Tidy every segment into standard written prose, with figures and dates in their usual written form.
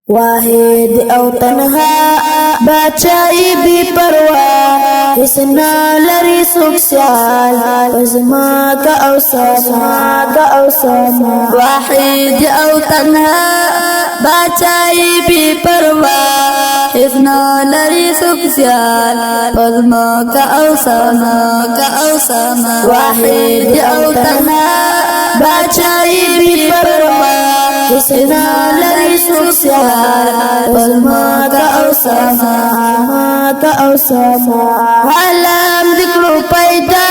واحد او تنها بادشاہی بی پروا اسنا لری سوکسیال وزما کا او سما واحد او تنها بادشاہی بی پروا اسنا لری سوکسیال وزما کا او سما واحد او تنها بادشاہی بی پروا اسنا لری سوکسیال وزما کا او سما عالم ذکرو پیدا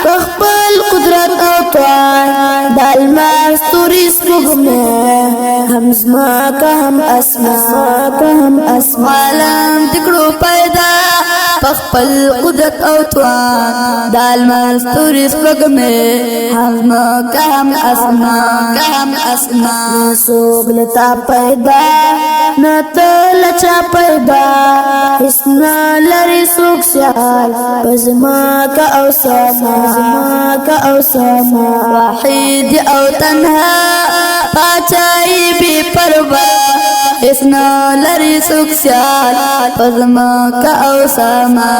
بخبل قدرت او توان دالمار ستوری سپوږمۍ هم زما کا هم اسما عالم ذکرو پیدا بخبل قدرت او توان دالمار ستوری سپوږمۍ هم زما کا هم اسما سوګ لتا پیدا نتل چا پیدا اسنا لری سوکسیال وزما کا او سما واحد او تنها بادشاہی بی پروا اسنا لری سوکسیال وزما کا او سما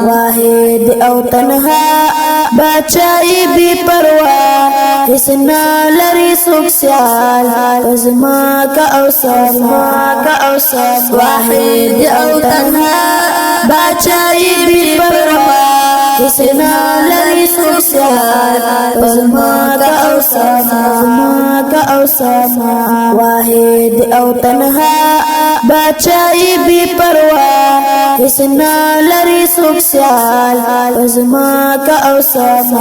واحد او تنها بادشاہی بی پروا اسنا لری سوکسیال وزما کا او سما واحد او تنها بادشاہی بی پروا اسنا لری سوکسیال وزما کا او سما واحد او تنها بادشاہی بی پروا اسنا لری سوکسیال وزما کا او سما